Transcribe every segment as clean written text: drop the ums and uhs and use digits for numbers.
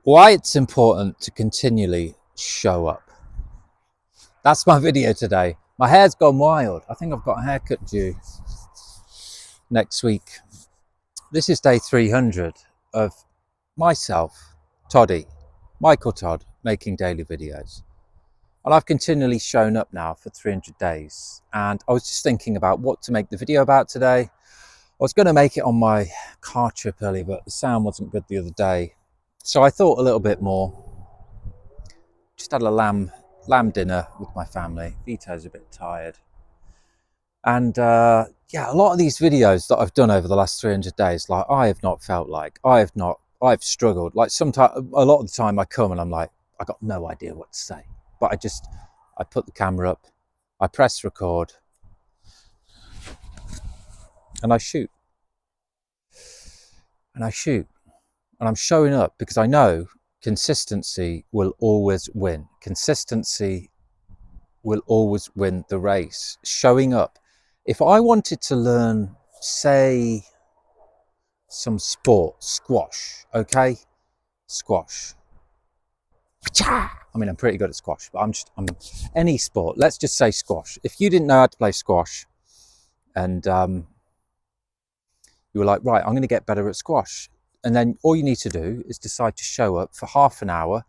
Why it's important to continually show up. That's my video today. My hair's gone wild. I think I've got a haircut due next week. This is day 300 of myself, Toddy, Michael Todd, making daily videos. And I've continually shown up now for 300 days. And I was just thinking about what to make the video about today. I was going to make it on my car trip earlier, but the sound wasn't good the other day. So I thought a little bit more. Just had a lamb dinner with my family. Vito's a bit tired. And yeah, a lot of these videos that I've done over the last 300 days, like I have not felt like, I've struggled. Like sometimes, a lot of the time I come and I'm like, I got no idea what to say. But I put the camera up, I press record, and I shoot. And I shoot. And I'm showing up because I know consistency will always win. Consistency will always win the race. Showing up. If I wanted to learn, say, some sport, squash, okay? Squash. I mean, I'm pretty good at squash, but I'm any sport. Let's just say squash. If you didn't know how to play squash and you were like, right, I'm going to get better at squash. And then all you need to do is decide to show up for half an hour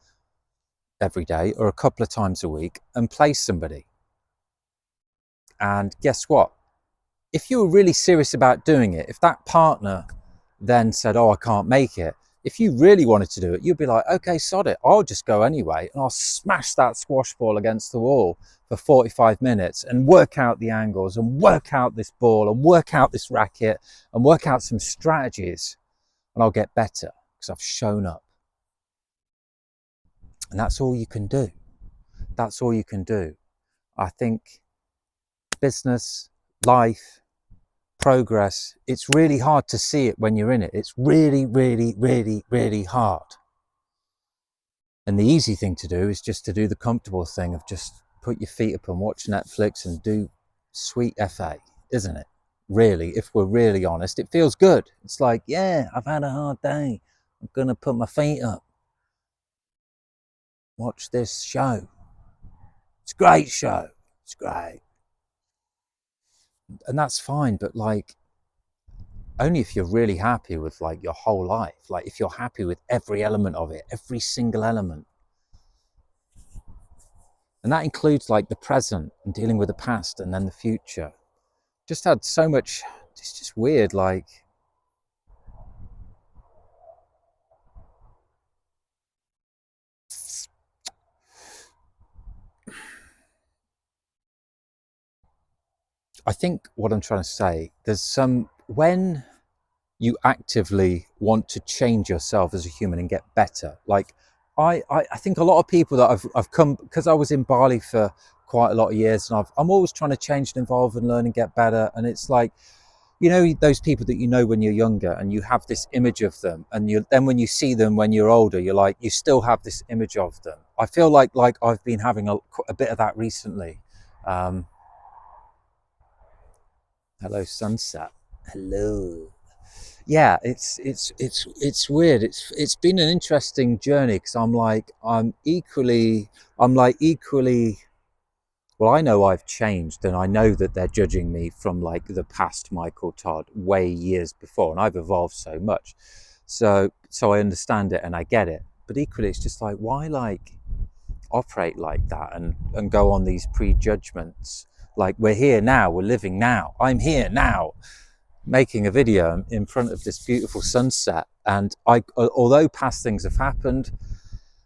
every day or a couple of times a week and play somebody. And guess what? If you were really serious about doing it, if that partner then said, oh, I can't make it, if you really wanted to do it, you'd be like, okay, sod it, I'll just go anyway and I'll smash that squash ball against the wall for 45 minutes and work out the angles and work out this ball and work out this racket and work out some strategies, and I'll get better because I've shown up. And that's all you can do. That's all you can do. I think business, life, progress, it's really hard to see it when you're in it. It's really, really, really, really hard. And the easy thing to do is just to do the comfortable thing of just put your feet up and watch Netflix and do sweet FA, isn't it? Really, if we're really honest, it feels good. It's like, yeah, I've had a hard day. I'm going to put my feet up. Watch this show. It's a great show. It's great. And that's fine, but like, only if you're really happy with like your whole life. Like if you're happy with every element of it, every single element. And that includes like the present and dealing with the past and then the future. Just had so much, it's just weird. Like, I think what I'm trying to say, when you actively want to change yourself as a human and get better, like I think a lot of people that I've come, because I was in Bali for quite a lot of years, and I'm always trying to change and evolve and learn and get better. And it's like, you know, those people that you know when you're younger and you have this image of them, and then when you see them when you're older, you're like, you still have this image of them. I feel like I've been having a bit of that recently. um Hello sunset. Hello. Yeah, it's weird. It's been an interesting journey because I'm like equally, well, I know I've changed, and I know that they're judging me from like the past Michael Todd way years before, and I've evolved so much. So I understand it and I get it. But equally it's just like, why like operate like that and go on these prejudgments? Like, we're here now, we're living now. I'm here now making a video in front of this beautiful sunset, and although past things have happened,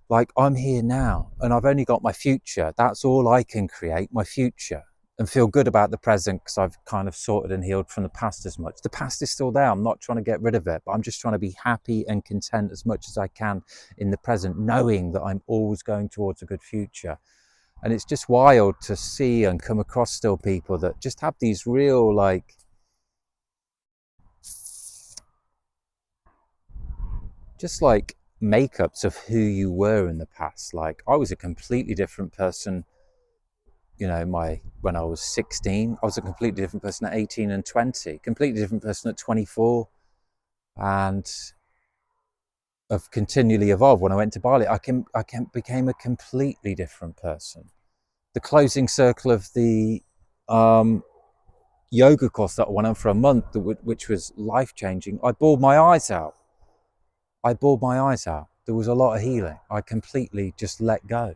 like, I'm here now and I've only got my future. That's all I can create, my future, and feel good about the present because I've kind of sorted and healed from the past as much. The past is still there. I'm not trying to get rid of it, but I'm just trying to be happy and content as much as I can in the present, knowing that I'm always going towards a good future. And it's just wild to see and come across still people that just have these real like just like makeups of who you were in the past. Like, I was a completely different person, you know, when I was 16. I was a completely different person at 18 and 20, completely different person at 24. And of continually evolve. When I went to Bali, I became a completely different person. The closing circle of the yoga course that I went on for a month, which was life changing, I bawled my eyes out. There was a lot of healing. I completely just let go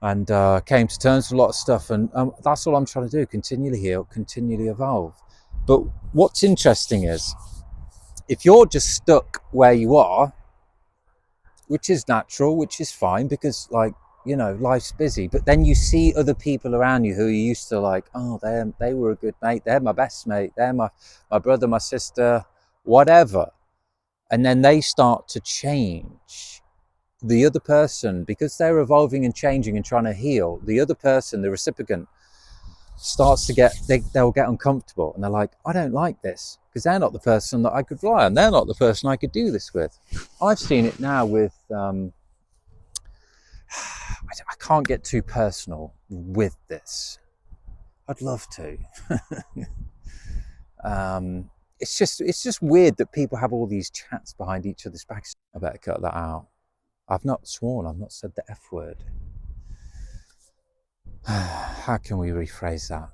and came to terms with a lot of stuff. And that's all I'm trying to do: continually heal, continually evolve. But what's interesting is, if you're just stuck where you are, which is natural, which is fine, because life's busy, but then you see other people around you who you used to like, oh, they were a good mate, they're my best mate, they're my brother, my sister, whatever. And then they start to change. The other person, because they're evolving and changing and trying to heal, the other person, the recipient, starts to they'll get uncomfortable, and they're like, I don't like this, because they're not the person that I could rely on, they're not the person I could do this with. I've seen it now with I can't get too personal with this. I'd love to. It's just weird that people have all these chats behind each other's backs. I better cut that out. I've not sworn, I've not said the F word. How can we rephrase that?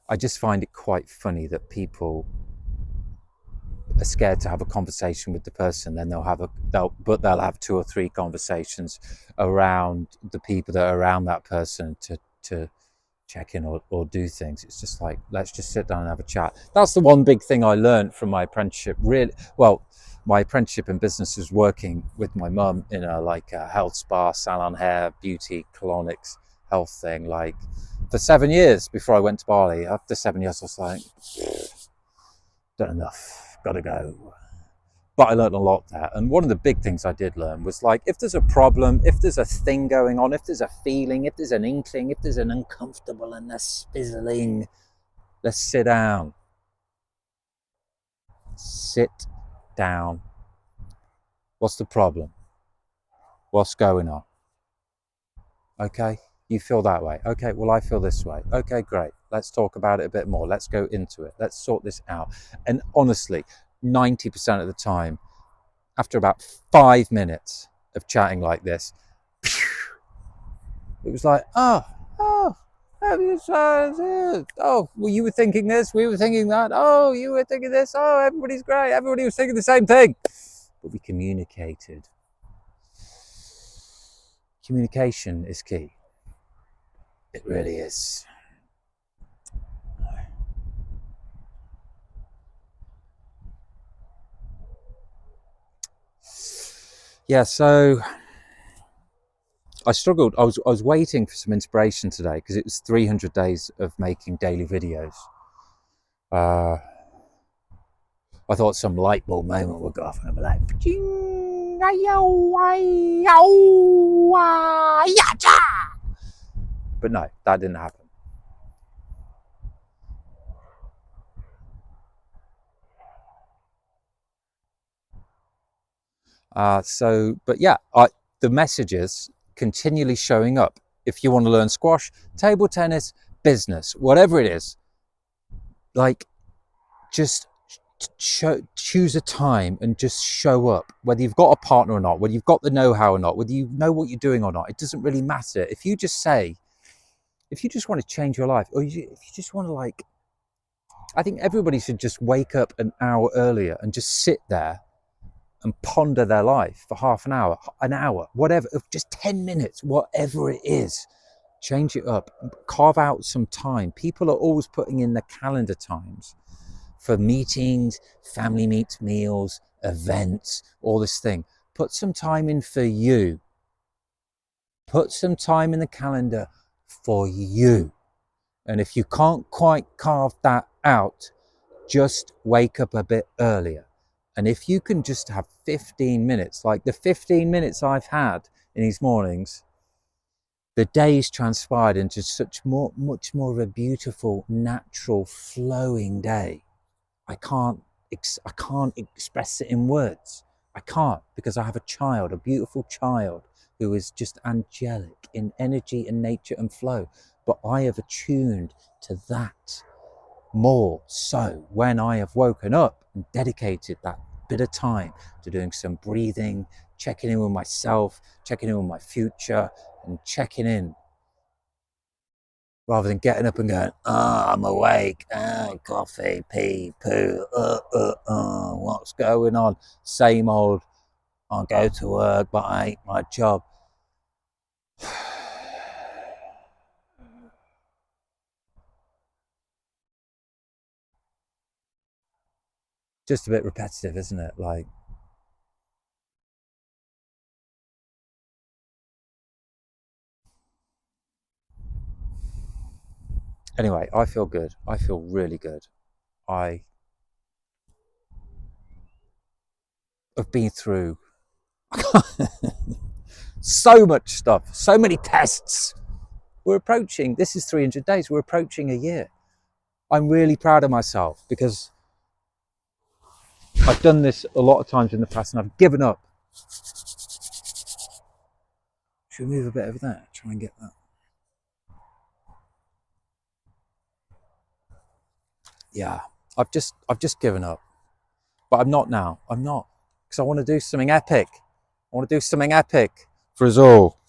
I just find it quite funny that people are scared to have a conversation with the person, then they'll have 2 or 3 conversations around the people that are around that person to check in or do things. It's just like, let's just sit down and have a chat. That's the one big thing I learned from my apprenticeship. Really, well, my apprenticeship in business was working with my mum in a health spa, salon, hair, beauty, colonics, health thing, for 7 years before I went to Bali. After 7 years, I was like, done enough, gotta go. But I learned a lot there. And one of the big things I did learn was, if there's a problem, if there's a thing going on, if there's a feeling, if there's an inkling, if there's an uncomfortable and a spizzling, let's sit down. Sit down. What's the problem? What's going on? Okay, you feel that way. Okay, well, I feel this way. Okay, great. Let's talk about it a bit more. Let's go into it. Let's sort this out. And honestly, 90% of the time, after about 5 minutes of chatting like this, it was like, oh, well, you were thinking this, we were thinking that, oh, you were thinking this, oh, everybody's great, everybody was thinking the same thing. But we communicated. Communication is key. It really is. Yeah, so I struggled. I was waiting for some inspiration today because it was 300 days of making daily videos. I thought some light bulb moment would go off and I'd be like, but no, that didn't happen. But yeah, the messages continually showing up. If you want to learn squash, table tennis, business, whatever it is, just choose a time and just show up. Whether you've got a partner or not, whether you've got the know-how or not, whether you know what you're doing or not, it doesn't really matter. If you just want to change your life, or if you just want to I think everybody should just wake up an hour earlier and just sit there and ponder their life for half an hour, whatever, just 10 minutes, whatever it is. Change it up, carve out some time. People are always putting in the calendar times for meetings, family meals, events, all this thing. Put some time in for you. Put some time in the calendar for you. And if you can't quite carve that out, just wake up a bit earlier. And if you can just have 15 minutes, like the 15 minutes I've had in these mornings, the day's transpired into much more of a beautiful, natural, flowing day. I can't express it in words. I can't, because I have a child, a beautiful child, who is just angelic in energy and nature and flow. But I have attuned to that more so when I have woken up and dedicated that bit of time to doing some breathing, checking in with myself, checking in with my future, and checking in rather than getting up and going, oh, I'm awake, oh, coffee, pee, poo, what's going on? Same old, I'll go to work, but I hate my job. Just a bit repetitive, isn't it? Like, anyway, I feel good. I feel really good. I have been through so much stuff, so many tests. We're approaching, this is 300 days, we're approaching a year. I'm really proud of myself because I've done this a lot of times in the past and I've given up. Should we move a bit over there? Try and get that. Yeah, I've just given up. But I'm not now. I'm not. Because I want to do something epic. I want to do something epic for us all.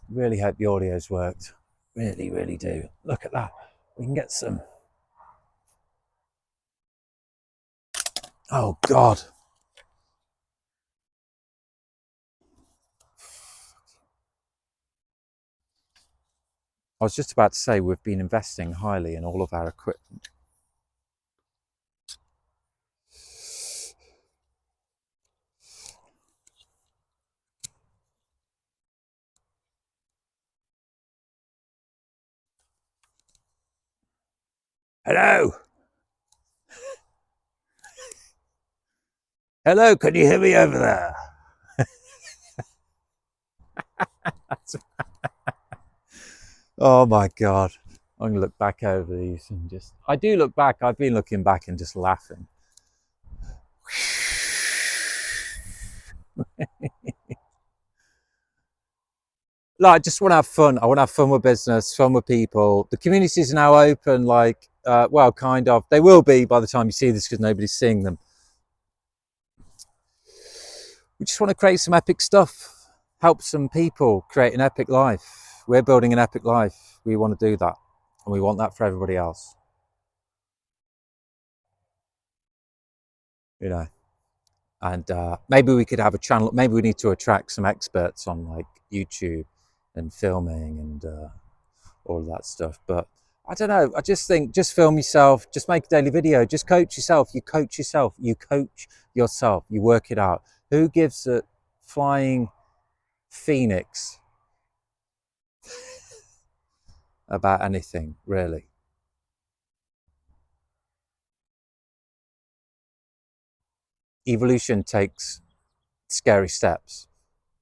Really hope the audio's worked. Really, really do. Look at that. We can get some. Oh, God. I was just about to say we've been investing highly in all of our equipment. Hello. Hello, can you hear me over there? Oh my God. I'm gonna look back over these and just, I do look back, I've been looking back and just laughing. Like, I just want to have fun. I want to have fun with business, fun with people. The community is now open, like, well, kind of. They will be by the time you see this because nobody's seeing them. We just want to create some epic stuff, help some people create an epic life. We're building an epic life. We want to do that. And we want that for everybody else. You know, and maybe we could have a channel. Maybe we need to attract some experts on like YouTube and filming and all of that stuff. But I don't know. I just think just film yourself, just make a daily video, just coach yourself. You coach yourself. You coach yourself. You work it out. Who gives a flying phoenix about anything, really? Evolution takes scary steps.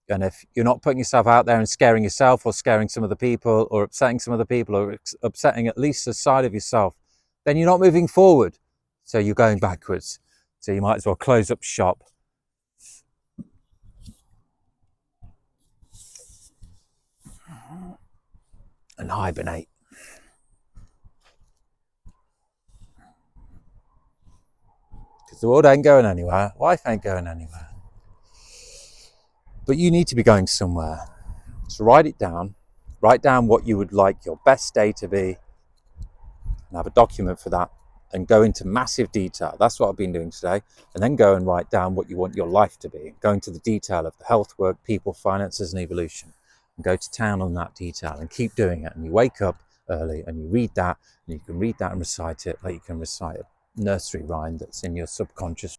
And if you're not putting yourself out there and scaring yourself or scaring some of the people or upsetting some of the people or upsetting at least a side of yourself, then you're not moving forward. So you're going backwards. So you might as well close up shop and hibernate. Because the world ain't going anywhere. Life ain't going anywhere. But you need to be going somewhere. So write it down. Write down what you would like your best day to be and have a document for that and go into massive detail. That's what I've been doing today. And then go and write down what you want your life to be. Go into the detail of the health, work, people, finances, and evolution. And go to town on that detail and keep doing it. And you wake up early and you read that and you can read that and recite it like you can recite a nursery rhyme that's in your subconscious.